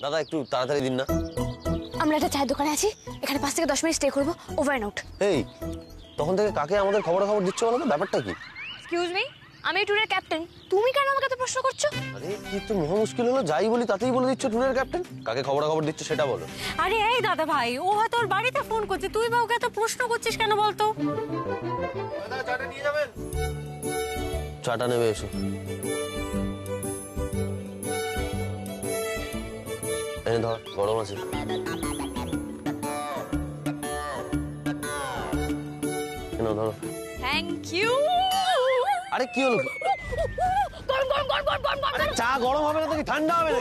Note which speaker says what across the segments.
Speaker 1: দাদা একটু তাড়াতাড়ি দিন না।
Speaker 2: আমরা একটা চায়ের দোকানে আছি, এখানে 5 থেকে 10 মিনিট স্টে করবো, ওভার এন্ড আউট।
Speaker 1: এই তখন থেকে কাকে আমাদের খবর দিচ্ছ বলো তো, ব্যাপারটা কি?
Speaker 2: এক্সকিউজ মি, আমি ট্যুরের ক্যাপ্টেন, তুমি কেন আমাকে এত প্রশ্ন করছো?
Speaker 1: আরে কি তো মহা মুশকিল হলো, যাই বলি তাতেই বলে দিচ্ছ ট্যুরের ক্যাপ্টেন। কাকে খবর দিচ্ছ সেটা বলো।
Speaker 3: আরে এই দাদা ভাই, ও হয়তো ওর বাড়িতে ফোন করছে, তুই বা ওকে এত প্রশ্ন করছিস কেন বলতো?
Speaker 1: দাদা চাটা নিয়ে যাবেন? চাটা নেবে এসো। এই ধর, গরম আছে। ধরো।
Speaker 2: Thank you.
Speaker 1: আরে কি হলো?
Speaker 2: গরম গরম গরম গরম গরম গরম।
Speaker 1: চা গরম হবে না তো কি ঠান্ডা হবে না?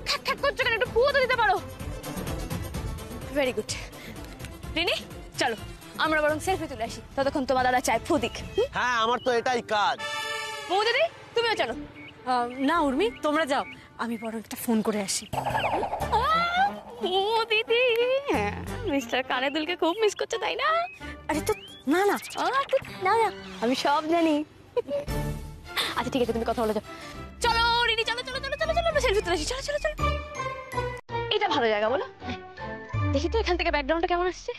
Speaker 2: খ্যাক খ্যাক করছো কেন? একটু ফুয়ো তো দিতে পারো। Very good. রিনি চলো আমরা বরং সেলফি তুলে আসি, ততক্ষণ তোমার দাদা চায় ফু দিক।
Speaker 1: হ্যাঁ আমার তো এটাই কাজ।
Speaker 2: মৌ দিদি তুমিও চলো।
Speaker 3: না উর্মি, তোমরা যাও, আমি বরং একটা ফোন করে আসি।
Speaker 2: মৌ দিদি মিস্টার কানেদুলকে খুব মিস করছে তাই না?
Speaker 3: আরে তো না না
Speaker 2: না না আমি সব জানি। আচ্ছা ঠিক আছে, তুমি কথা বলে যাও। চলো রিনি চলো চলো চলো চলো চলো, আমরা সেলফি তুলে আসি। চলো চলো চলো। এটা ভালো জায়গা বলো, দেখি তো এখান থেকে ব্যাকগ্রাউন্ডটা কেমন আসছে।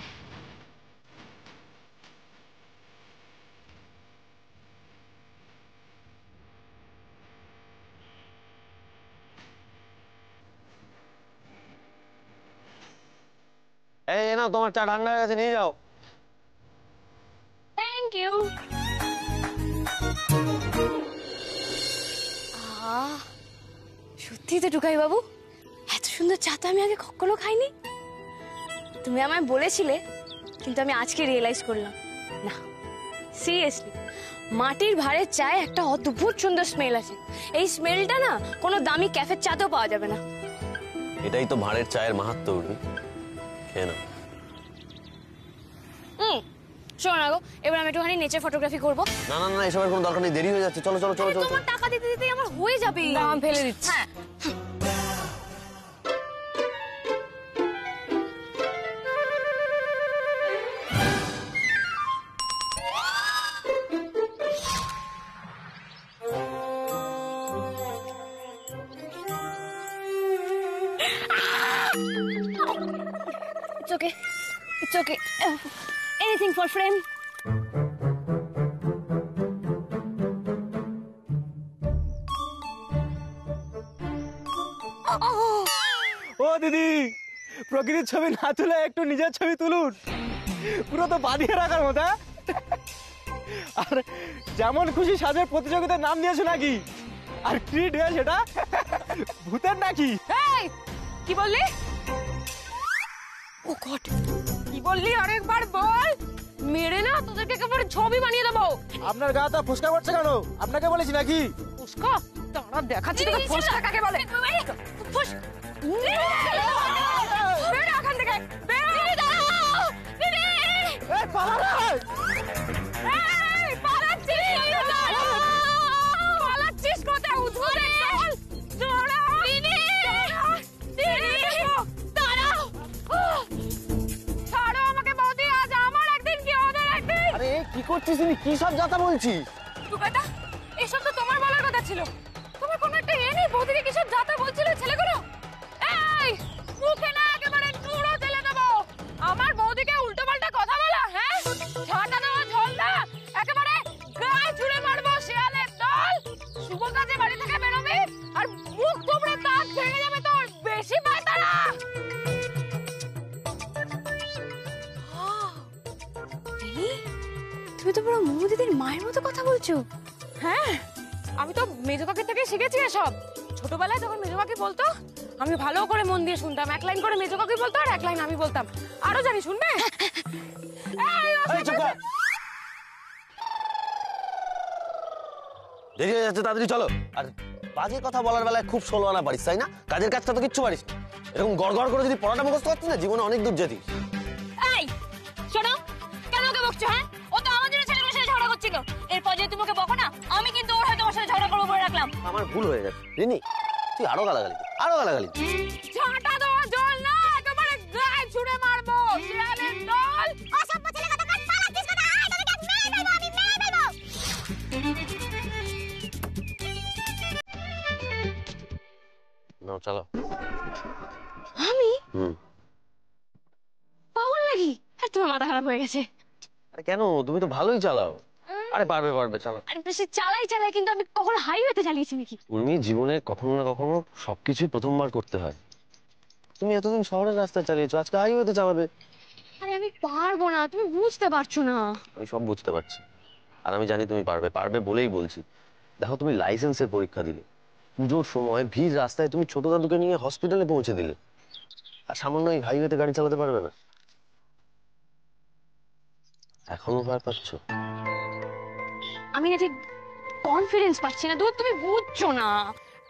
Speaker 1: এই না তোমার চা ঠান্ডা হয়ে গেছে, নিয়ে যাও।
Speaker 2: Thank you. সত্যি তো টুকাই বাবু, এত সুন্দর চা তো আমি আগে কখনো খাইনি। তুমি আমায় বলেছিলে, কিন্তু আমি আজকে রিয়েলাইজ করলাম না। সিরিয়াসলি মাটির ভাঁড়ের চায়ে একটা অদ্ভুত সুন্দর স্মেল আছে। এই স্মেলটা না কোনো দামি ক্যাফের চাতেও পাওয়া যাবে না।
Speaker 1: এটাই তো ভাঁড়ের চায়ের মাহাত্ম্য উর্মি, খেয়ে নাও।
Speaker 2: শোনো না গো, এবার আমি একটুখানি নেচার ফটোগ্রাফি করবো।
Speaker 1: না না না এসবের কোনো দরকার নেই, দেরি হয়ে যাচ্ছে। চলো চলো চলো চলো।
Speaker 2: তোমার টাকা দিতে দিতে আমার হয়ে যাবে।
Speaker 3: দাম ফেলে দিচ্ছি।
Speaker 2: হ্যাঁ It's okay. It's okay. Anything for friend.
Speaker 4: ও দিদি, প্রকৃতির ছবি না তুলে একটু নিজের ছবি তুলুন, পুরো তো বাঁধিয়ে রাখার মতো। আর যেমন খুশি সাজের প্রতিযোগিতার নাম দিয়েছো নাকি? আর কি ড্রেস এটা, ভূতের নাকি?
Speaker 2: কি বললি? ও গড, কি বললি আরেকবার বল, মেরে না তোদেরকে একেবারে ছবি বানিয়ে দেবো।
Speaker 4: আপনার গা তা ফোসকা পড়ছে কেন? আপনাকে বলেছি নাকি?
Speaker 2: ফুসকা? দাঁড়া দেখাচ্ছি তোকে ফুসকা কাকে বলে। ফুস বের এখান থেকে, বের। দাঁড়াও দিদি,
Speaker 4: এই পালা না,
Speaker 2: এই পালাচ্ছিস, পালাচ্ছিস কোথায়? উঠে দাঁড়াও দিদি, দিদি দাঁড়াও। ছাড়ো আমাকে বৌদি, আজ আমার একদিন কি ওদের একদিন।
Speaker 4: আরে কি করছিস? কি সব যাতা বলছিস?
Speaker 2: টুকাটা, এসব তো তোমার বলার কথা ছিল। তোমার কোনো একটা নেই, বৌদিকে কি সব যাতা বলছিল ছেলেগুলো? এই মুখে না একেবারে নুড়ো তেলে দেবো। আমার বৌদিকে উল্টো পাল্টা কথা বলা, হ্যাঁ? ঝাঁটা দেওয়া ঝোল না, একেবারে গায়ে ছুঁড়ে মারবো শেয়ালের দল। শুভ কাজে বাড়ি থেকে বেরোবি আর মুখ তোমরা দাঁত ভেঙে যাবে তোর, বেশি পায়তারা। তুমি তো পুরো মৌ দিদির মায়ের মতো কথা বলছো। হ্যাঁ, আমি তো মেজো কাকির থেকে শিখেছি এসব। ছোটবেলায় যখন মেজো কাকি বলতো, আমি ভালো করে মন দিয়ে শুনতাম। এক লাইন করে মেজো কাকি বলতো আর এক লাইন আমি বলতাম। আরো জানি, শুনবে?
Speaker 1: দেরি হয়ে যাচ্ছে, তাড়াতাড়ি চলো। আর বাজে কথা বলার বেলায় খুব ষোলো আনা পারিস তাই না? কাজের কাজটা তো কিচ্ছু পারিস না। এরকম গড়গড় করে যদি পড়াটা মুখস্থ করছিস না, জীবনে অনেক দূর যেতিস।
Speaker 2: এই শোনো, কেন ওকে বকছো? হ্যাঁ, ও তো আমাদের ছেলেমেয়ের সাথে ঝগড়া করছিল। এরপর যদি তুমি ওকে বকো না, আমি কিন্তু ওর হয়তো ওর সাথে ঝগড়া করবো বলে রাখলাম।
Speaker 1: আমার ভুল হয়ে গেছে রিনি, তুই আরো গালাগালি, আরো গালাগালি।
Speaker 2: ঝাঁটা দেওয়া জল না, একেবারে গায়ে ছুঁড়ে মারবো শেয়ালের দল। অসভ্য ছেলে কথা কাট, পালাচ্ছিস কথা। আয় তোকে দেখ, মেরে ফেলবো আমি, মেরে ফেলবো।
Speaker 1: নাও চলো। হুম।
Speaker 2: পাগল নাকি? আর তোমার মাথা খারাপ হয়ে গেছে?
Speaker 1: আরে কেন, তুমি তো ভালোই চালাও। আরে পারবে পারবে, চালাও।
Speaker 2: আরে বেশি চালাই কিন্তু আমি কখনো হাইওয়েতে চালিয়েছি নাকি?
Speaker 1: উর্মি, জীবনে কখনো না কখনো সবকিছুই প্রথমবার করতে হয়। তুমি এতদিন শহরের রাস্তায় চালিয়েছো, আজকে হাইওয়েতে চালাবে।
Speaker 2: আরে আমি পারবো না, তুমি বুঝতে পারছো না।
Speaker 1: আমি সব বুঝতে পারছি, আর আমি জানি তুমি পারবে, পারবে বলেই বলছি। দেখো, তুমি লাইসেন্সের পরীক্ষা দিলে, পুজোর সময় ভিড় রাস্তায় তুমি ছোট দাদুকে নিয়ে হসপিটালে পৌঁছে দিলে, আর সামান্য এই হাইওয়েতে গাড়ি চালাতে পারবে না? এখনো ভয় পাচ্ছ?
Speaker 2: আমি না ঠিক কনফিডেন্স পাচ্ছি না, তুমি বুঝছো না।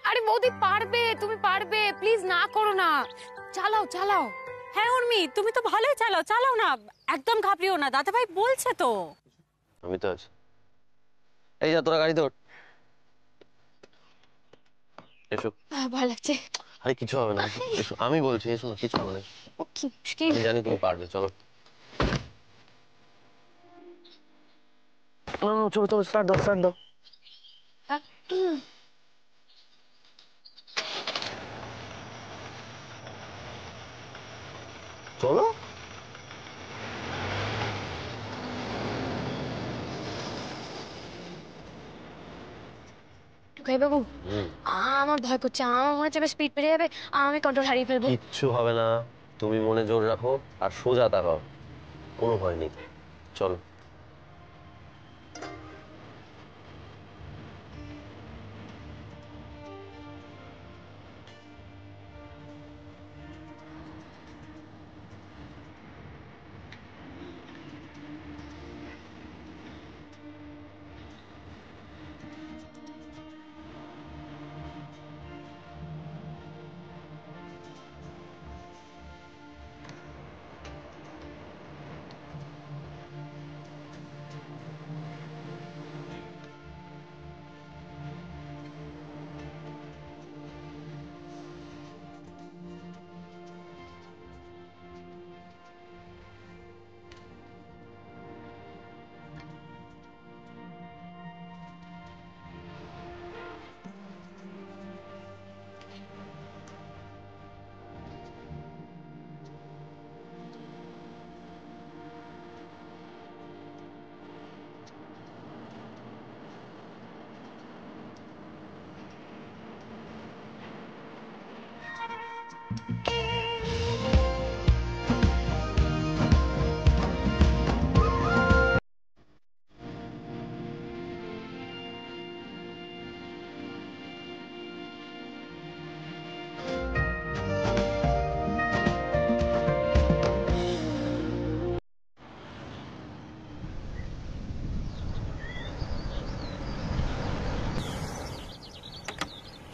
Speaker 2: আরে বৌদি পারবে, তুমি পারবে, প্লিজ না করো না, চালাও চালাও।
Speaker 3: হ্যাঁ উর্মি, তুমি তো ভালোই চালাও, চালাও না, একদম ঘাবড়িও না, দাদা ভাই বলছে তো।
Speaker 1: আমি তো আছি। এই যা, তোরা গাড়িতে ওঠ। এসো।
Speaker 2: ভালো লাগছে।
Speaker 1: আরে কিছু হবে না, এসো, আমি বলছি, এসো না, কিছু হবে না।
Speaker 2: কি মুশকিল।
Speaker 1: আমি জানি তুমি পারবে, চলো। না না, চলো চলো, স্টার্ট দাও, স্টার্ট দাও। চলো।
Speaker 2: টুকাই বাবু, আমার ভয় করছে, আমার মনে হচ্ছে স্পিড বেড়ে যাবে, আমি কন্ট্রোল হারিয়ে ফেলবো।
Speaker 1: কিচ্ছু হবে না, তুমি মনে জোর রাখো আর সোজা তাকাও, কোনো ভয় নেই। চলো।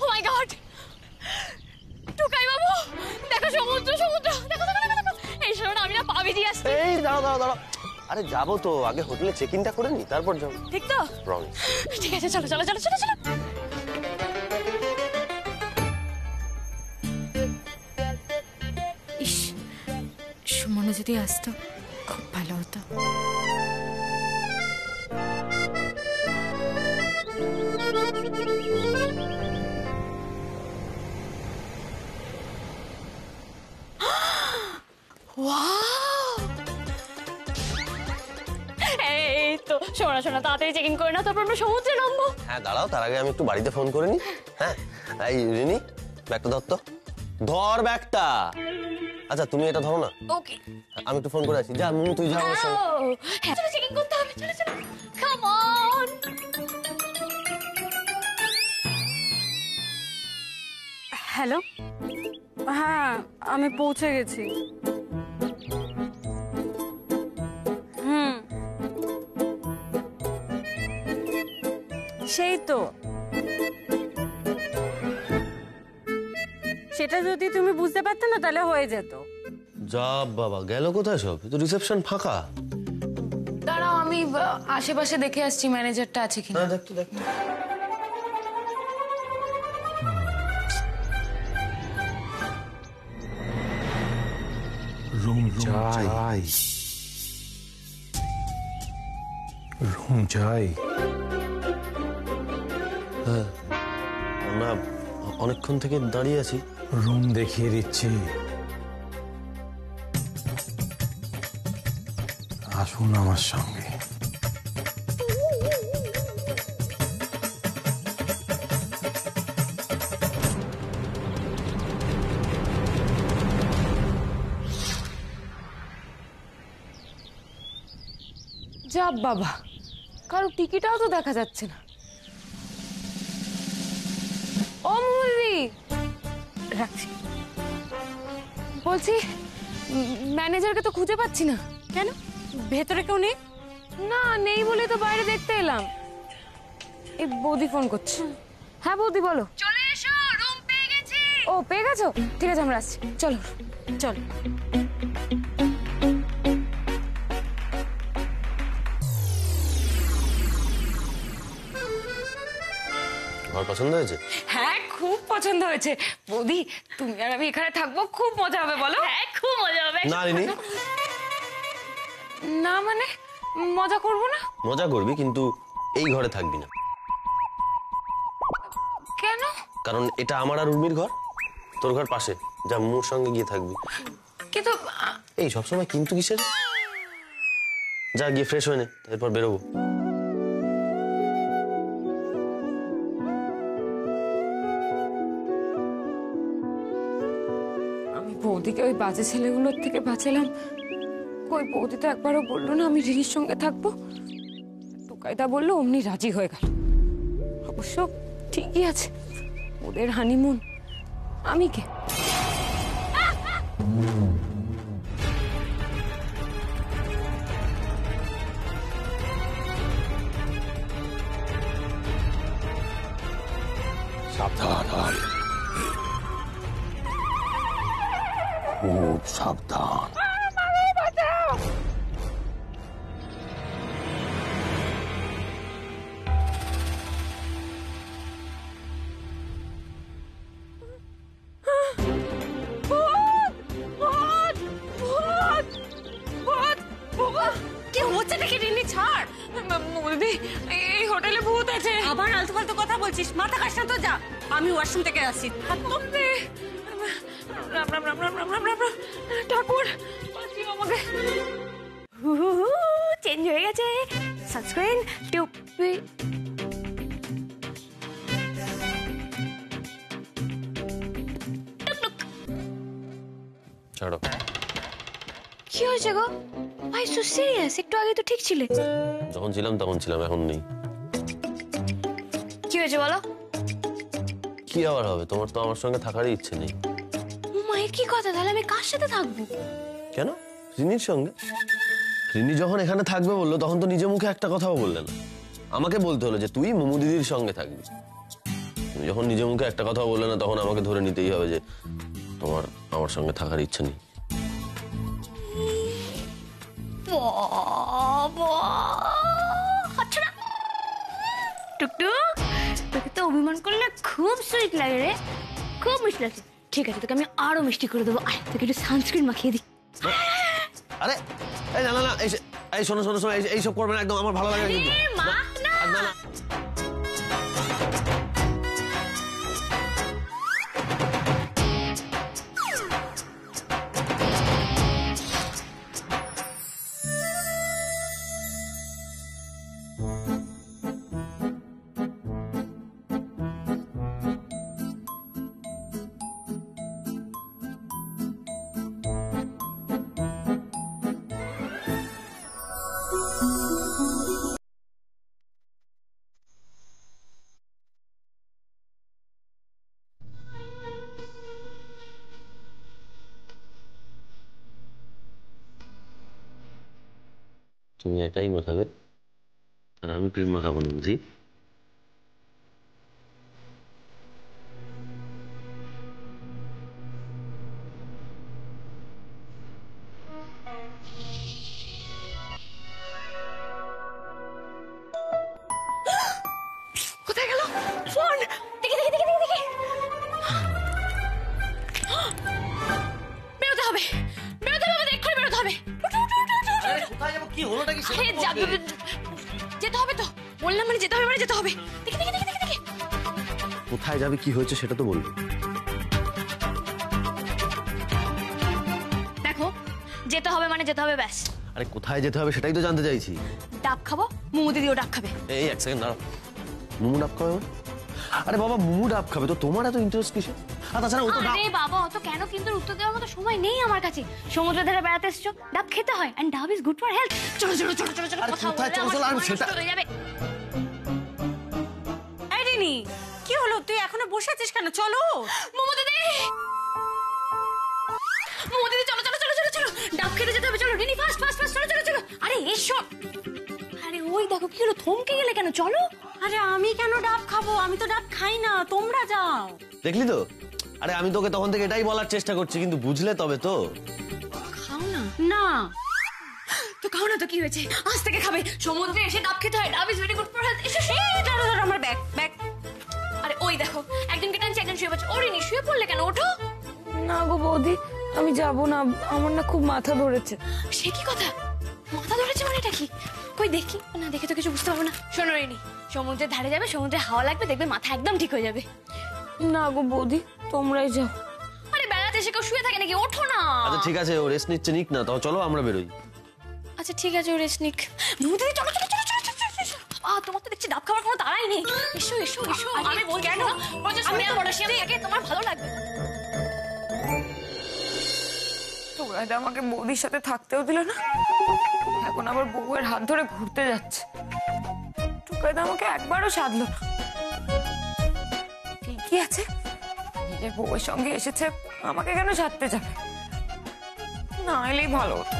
Speaker 2: ও মাই গড, টুকাই বাবু দেখো, সমুদ্র সমুদ্র, দেখো দেখো দেখো দেখো। এই শোনো না, আমি না পা ভিজিয়ে আসছি।
Speaker 1: এই দাঁড়াও দাঁড়াও দাঁড়াও, আরে যাবো তো, আগে হোটেলে চেক ইনটা করে নি, তারপর যাবো।
Speaker 2: ঠিক তো?
Speaker 1: প্রমিস।
Speaker 2: ঠিক আছে, চলো চলো চলো চলো চলো।
Speaker 3: ইস, সুমনা যদি আসতো খুব ভালো হতো।
Speaker 2: এই তো, শোনা শোনা, তাড়াতাড়ি চেক ইন করে না, তারপর আমরা সমুদ্রে নামবো।
Speaker 1: হ্যাঁ দাঁড়াও, তার আগে আমি একটু বাড়িতে ফোন করে নি। হ্যাঁ, এই রিনি, ব্যাগটা ধর তো, ধর ব্যাগটা। আচ্ছা তুমি এটা ধরো না,
Speaker 2: ওকে।
Speaker 1: আমি একটু ফোন করে আসি। যা মুনু, তুই যা আমার সঙ্গে।
Speaker 2: হ্যাঁ, চলো চেক ইন করতে হবে, চলো চলো, কাম অন।
Speaker 3: হ্যালো, হ্যাঁ আমি পৌঁছে গেছি। সেই তো, সেটা যদি তুমি বুঝতে পারতে না তাহলে হয়ে যেত।
Speaker 1: যা বাবা, গেল কোথায় সব? তো রিসেপশন ফাঁকা।
Speaker 2: দাঁড়াও, আমি আশেপাশে দেখে আসছি ম্যানেজারটা আছে কিনা।
Speaker 1: হ্যাঁ, দেখ তো দেখ।
Speaker 5: রুম চাই, রুম চাই।
Speaker 1: হ্যাঁ, আমরা অনেকক্ষণ থেকে দাঁড়িয়ে আছি।
Speaker 5: রুম দেখিয়ে দিচ্ছি।
Speaker 1: হ্যাঁ, হ্যাঁ, হ্যাঁ, হ্যাঁ, হ্যাঁ, হ্যাঁ, হ্যাঁ, হ্যাঁ, হ্যাঁ, হ্যাঁ, হ্যাঁ, হ্যাঁ, হ্যাঁ, হ্যাঁ, হ্যাঁ, হ্যাঁ, হ্যাঁ, রুম দেখিয়ে দিচ্ছি।
Speaker 5: আসুন আমার সঙ্গে।
Speaker 2: যা বাবা, কারো টিকিটাও তো দেখা যাচ্ছে না। ও মুদি, রাখছি। বলছি ম্যানেজারকে তো খুঁজে পাচ্ছি না।
Speaker 3: কেন, ভেতরে কেউ নেই?
Speaker 2: না, নেই বলে তো বাইরে দেখতে এলাম। এই বৌদি ফোন করছে। হ্যাঁ বৌদি বলো।
Speaker 3: চলে এসো, রুম পেয়ে গেছি।
Speaker 2: ও পেয়ে গেছো? ঠিক আছে, আমরা আসছি। চলো
Speaker 3: চল।
Speaker 1: ঘর পছন্দ হয়েছে?
Speaker 2: হ্যাঁ, খুব পছন্দ হয়েছে। বৌদি তুমি আর আমি এখানে থাকবো, খুব মজা হবে। বলো।
Speaker 3: হ্যাঁ, খুব মজা হবে।
Speaker 1: না রিনি,
Speaker 2: না মানে মজা করব না?
Speaker 1: মজা করবি কিন্তু এই ঘরে থাকবি না।
Speaker 2: কেন?
Speaker 1: কারণ এটা আমার আর উর্মির ঘর, তোর ঘর পাশে। যা, মোর সঙ্গে গিয়ে থাকবি।
Speaker 2: কিন্তু
Speaker 1: এই সবসময় কিন্তু কিসের? যা গিয়ে ফ্রেশ হয়ে নে, এরপর বেরোবো।
Speaker 2: আমি বৌদিকে ওই বাজে ছেলেগুলোর থেকে বাঁচালাম। কই বৌদি তো একবারও বললো না আমি রিনির সঙ্গে থাকবো। টুকাইদা বললো, অমনি রাজি হয়ে গেল। অবশ্য ঠিকই আছে, ওদের হানিমুন, আমি কে?
Speaker 5: সাবধান, খুব সাবধান।
Speaker 3: কি হচ্ছে নাকি রিনি? ছাড়।
Speaker 2: বৌদি, এই হোটেলে ভূত আছে।
Speaker 3: আবার আলতু ফালতু কথা বলছিস, মাথা খাস না তো। যা, আমি ওয়াশরুম থেকে আসি।
Speaker 2: বৌদি, রাম রাম রাম রাম রাম রাম রাম রাম। ঠাকুর বাঁচিও আমাকে।
Speaker 3: চেঞ্জ হয়ে গেছে সানস্ক্রিন, টুপি।
Speaker 1: ছাড়ো।
Speaker 3: কি হয়েছে গো ভাই? সো সিরিয়াস, একটু আগে তো ঠিক ছিলে।
Speaker 1: যখন ছিলাম তখন ছিলাম, এখন নেই।
Speaker 3: কি হয়েছে বলো?
Speaker 1: কি আবার হবে? তোমার তো আমার সঙ্গে থাকারই ইচ্ছে নেই।
Speaker 3: মায়ের কি কথা? তাহলে আমি কার সাথে থাকবো?
Speaker 1: কেন? রিনির সঙ্গে। রিনি যখন এখানে থাকবে বললো, তখন তো নিজে মুখে একটা কথাও বললে না। আমাকে বলতে হলো যে তুই মোমো দিদির সঙ্গে থাকবি। তুমি যখন নিজে মুখে একটা কথাও বললে না, তখন আমাকে ধরে নিতেই হবে যে তোমার আমার সঙ্গে থাকার ইচ্ছে নেই।
Speaker 3: আচ্ছা না টুকটুক, তোকে তো অভিমান করলে খুব সুইট লাগে রে, খুব মিষ্টি লাগছে। ঠিক আছে, তোকে আমি আরো মিষ্টি করে দেবো। আয়, তোকে একটু সানস্ক্রিন মাখিয়ে দিই।
Speaker 1: আরে এই না না না, এই শোনো শোনো শোনো, এইসব করবে না একদম, আমার ভালো লাগে না কিন্তু।
Speaker 3: মাখ না।
Speaker 1: না না, তুমি এটাই মাখাবে আর আমি ক্রিম মাখাবো না, বুঝি?
Speaker 3: কোথায় গেল ফোন? দেখি দেখি দেখি দেখি। বেরোতে হবে, বেরোতে হবে, আমাদের এক্ষুনি বেরোতে হবে।
Speaker 1: কোথায় যাবো? কি হলোটা কি?
Speaker 3: আরে যেতে হবে তো, বললাম মানে যেতে হবে, মানে যেতে হবে। দেখি দেখি দেখি দেখি দেখি।
Speaker 1: কোথায় যাবে, কি হয়েছে সেটা তো বলবে।
Speaker 3: দেখো, যেতে হবে মানে যেতে হবে, ব্যাস।
Speaker 1: আরে কোথায় যেতে হবে সেটাই তো জানতে চাইছি।
Speaker 3: ডাব খাবো, মোমো দিদিও ডাব খাবে।
Speaker 1: এই এক সেকেন্ড দাঁড়াও, মোমো ডাব খাবে মানে? আরে বাবা মোমো ডাব খাবে তো তোমার এত ইন্টারেস্ট কিসে? আর তাছাড়া ও তো ডাব।
Speaker 3: আরে বাবা অত কেন কিন্তু উত্তর দেওয়ার মতো সময় নেই আমার কাছে। সমুদ্রের ধারে বেড়াতে এসেছো, ডাব খেতে হয়, এন্ড ডাব ইজ গুড ফর হেলথ। চলো চলো চলো চলো চলো,
Speaker 1: আরে
Speaker 3: কথা
Speaker 1: কোথায়
Speaker 3: বললে
Speaker 1: চলো
Speaker 3: আমার
Speaker 1: চলো, আর
Speaker 3: সময়
Speaker 1: সেটা-
Speaker 3: নষ্ট হয়ে যাবে।
Speaker 6: এই রিনি, কি হলো? তুই এখনো বসে আছিস কেন? চলো।
Speaker 3: মোমো দিদি, মোমো দিদি চলো চলো চলো চলো চলো, ডাব খেতে যেতে হবে। চলো রিনি, ফাস্ট ফাস্ট ফাস্ট, চলো চলো চলো। আরে এসো। আরে ওই দেখো কি হলো, থমকে গেলে কেন? চলো।
Speaker 6: আরে আমি কেন ডাব খাবো? আমি তো ডাব খাই না, তোমরা যাও।
Speaker 1: দেখলি তো? আরে আমি তোকে তখন থেকে এটাই বলার চেষ্টা করছি, কিন্তু বুঝলে তবে তো।
Speaker 3: খাও না।
Speaker 6: না,
Speaker 3: তো খাও না তো কি হয়েছে, আজ থেকে খাবে। সমুদ্রে এসে ডাব খেতে হয়, ডাব is very good for health. এসো
Speaker 6: ধরো ধরো আমার ব্যাগ ব্যাগ।
Speaker 3: আরে ওই দেখো, একজনকে টানছে একজন শুয়ে পড়ছে। ওরে নি, শুয়ে পড়লে কেন? ওঠো।
Speaker 2: না গো বৌদি, আমি যাব না, আমার না খুব মাথা ধরেছে।
Speaker 3: সে কি কথা, মাথা ধরেছে মানে এটা কি? কই দেখি না, দেখে তো কিছু বুঝতে পারবো না। শোনো রেনি, সমুদ্রের ধারে যাবে, সমুদ্রে হাওয়া লাগবে, দেখবে মাথা একদম ঠিক হয়ে যাবে।
Speaker 2: না গো বৌদি, তোমরাই যাও।
Speaker 3: আরে বেড়াতে এসে কেউ শুয়ে থাকে নাকি? ওঠো না।
Speaker 1: আচ্ছা ঠিক আছে, ও রেস্ট নিচ্ছে, নিক না, তাও চলো আমরা বেরোই।
Speaker 3: আচ্ছা ঠিক আছে, ও রেস্ট নিক। মুদি চলো চলো চলো চলো চলো চলো। তোমার তো দেখছি ডাব খাওয়ার কোনো তাড়াই নেই। এসো এসো এসো। আমি বলছি কেন, বলছি সোনিয়া পটাশিয়াম থাকে, তোমার ভালো লাগবে।
Speaker 2: তোরাদা আমাকে বৌদির সাথে থাকতেও দিল না, এখন আবার বউয়ের হাত ধরে ঘুরতে যাচ্ছে। টুকাইদা আমাকে একবারও সাধলো না। ঠিকই আছে, নিজের বউয়ের সঙ্গে এসেছে, আমাকে কেন সাধতে যাবে? না এলেই ভালো হতো।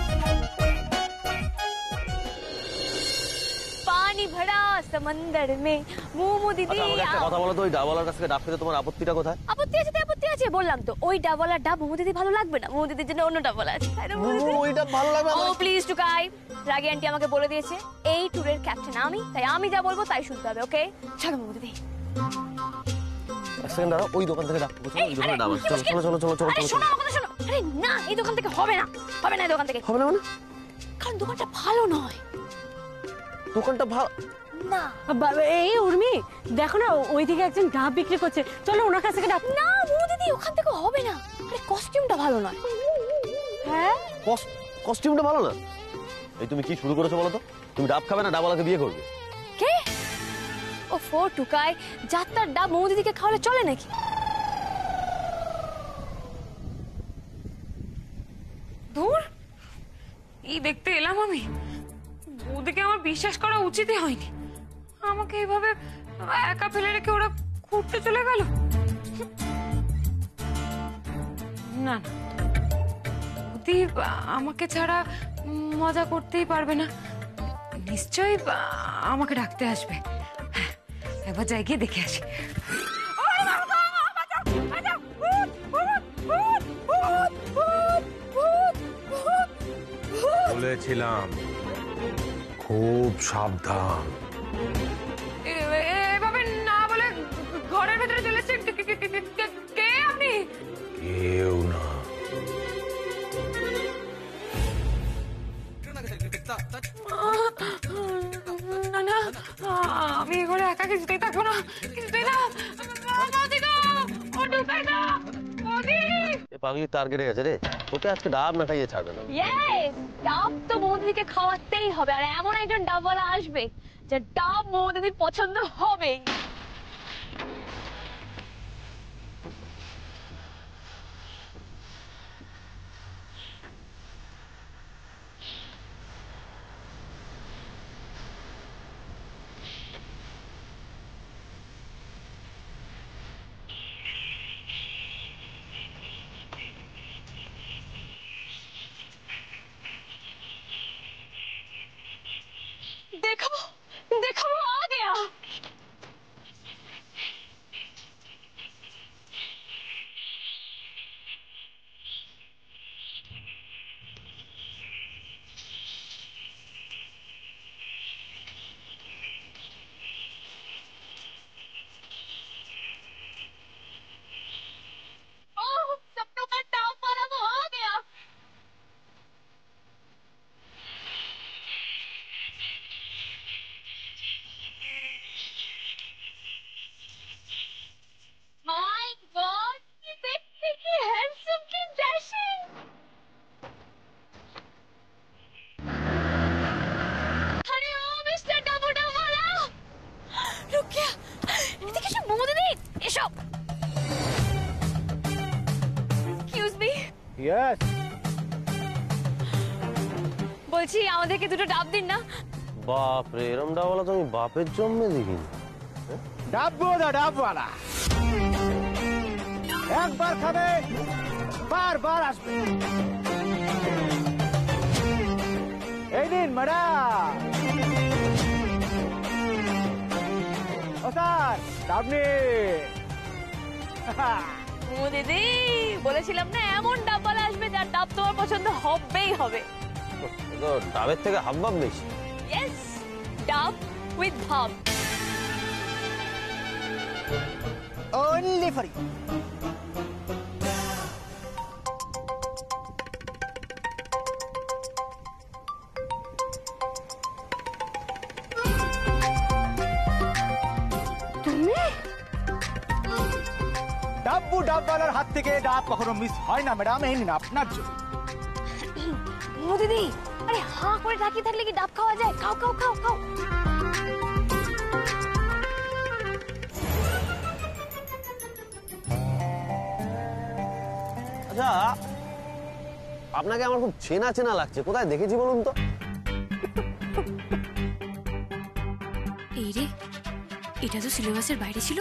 Speaker 3: পানি ভরা সমুদ্র মে মোমো দিদি।
Speaker 1: আচ্ছা আমাকে একটা কথা বলো তো, ওই ডাবওয়ালার কাছ থেকে ডাব খেতে তোমার আপত্তিটা কোথায়?
Speaker 3: আপত্তি আছে তো আপত্তি আছে, বললাম তো। ওই ডাবওয়ালার ডাব মোমো দিদি ভালো লাগবে না, মোমো দিদির জন্য অন্য ডাবওয়ালা আছে। তাই না মোমো দিদি?
Speaker 1: ওইটা ভালো লাগবে
Speaker 3: ও
Speaker 1: আমার।
Speaker 3: প্লিজ টুকাই, রাগি আন্টি আমাকে বলে দিয়েছে এই ট্যুরের ক্যাপ্টেন আমি, তাই আমি যা বলবো তাই শুনতে হবে। ওকে চলো মোমো দিদি।
Speaker 1: এক সেকেন্ড দাঁড়াও, ওই দোকান থেকে ডাব খাবো, চলো, ওই দোকানে ডাব আছে। চলো চলো চলো চলো চলো
Speaker 3: আরে
Speaker 1: চলো
Speaker 3: শোনো আমার কথা শোনো। আরে না, এই দোকান থেকে হবে না, হবে না এই দোকান থেকে।
Speaker 1: হবে না মানে?
Speaker 3: কারণ দোকানটা ভালো নয়।
Speaker 1: দোকানটা ভালো
Speaker 3: না
Speaker 6: এই উর্মি, দেখো না ওইদিকে একজন ডাব বিক্রি করছে, চলো ওনার কাছ থেকে ডাব।
Speaker 3: না মোমো দিদি, ওখান থেকে হবে না। আরে কস্টিউমটা ভালো নয়।
Speaker 6: হ্যাঁ,
Speaker 1: কস্টিউমটা ভালো না? এই তুমি কি শুরু করেছো বলো তো? তুমি ডাব খাবে না ডাবওয়ালাকে বিয়ে করবে?
Speaker 3: কে? ও ফো টুকাই, যাত্রার ডাব মোমো দিদিকে খাওয়ালে চলে নাকি?
Speaker 2: দূর, এই দেখতে এলাম আমি, বৌদিকে আমার বিশ্বাস করা উচিতই হয়নি। আমাকে এভাবে একা ফেলে রেখে ওরা ঘুরতে চলে গেল। না না, বৌদি আমাকে ছাড়া মজা করতেই পারবে না, নিশ্চয়ই আমাকে ডাকতে আসবে। হ্যাঁ, একবার যাই গিয়ে দেখে আসি।
Speaker 5: বলেছিলাম খুব সাবধান।
Speaker 2: এভাবে না বলে ঘরের ভেতরে চলে এসেছে। কে আপনি?
Speaker 5: কেউ না,
Speaker 2: না না, আমি এ ঘরে একা কিছুতেই থাকবো না, কিছুতেই না। বৌদি গো, ও ঢুকাই দাও, বৌদি।
Speaker 1: এ পাগলি টার্গেট হয়ে গেছে রে, ওকে আজকে ডাব না খাইয়ে ছাড়বে না।
Speaker 3: ইয়েস, ডাব তো মোমো দিদিকে খাওয়াতেই হবে, আর এমন একজন ডাবওয়ালা আসবে যে ডাব মোমো দিদির পছন্দ হবে। देखो देखो वो आ गया।
Speaker 2: এসো। Excuse me,
Speaker 4: yes.
Speaker 2: বলছি আমাদেরকে দুটো ডাব দিন না।
Speaker 1: বাপ রে, এরম ডাবওয়ালা তো আমি বাপের জন্মে দেখিনি।
Speaker 4: ডাবওয়ালা একবার খাবে বারবার আসবে। এই দিন ম্যাডাম। ও স্যার, ডাব নিন।
Speaker 2: ও দিদি, বলেছিলাম না এমন ডাবওয়ালা আসবে যার ডাব তোমার পছন্দ হবেই হবে।
Speaker 1: এ তো ডাবের থেকে হাবভাব বেশি।
Speaker 2: ইয়েস, ডাব উইথ ভাব।
Speaker 4: Only for you.
Speaker 6: তুমি
Speaker 4: ডাব্বু ডাবওয়ালার হাত থেকে ডাব কখনো মিস হয় না ম্যাডাম, এই নিন আপনার জন্য।
Speaker 2: ও দিদি, আরে হাঁ করে তাকিয়ে থাকলে কি ডাব খাওয়া যায়? খাও খাও খাও খাও।
Speaker 1: আচ্ছা, আপনাকে আমার খুব চেনা চেনা লাগছে, কোথায় দেখেছি বলুন তো?
Speaker 3: এই রে, এটা তো সিলেবাসের বাইরে ছিল।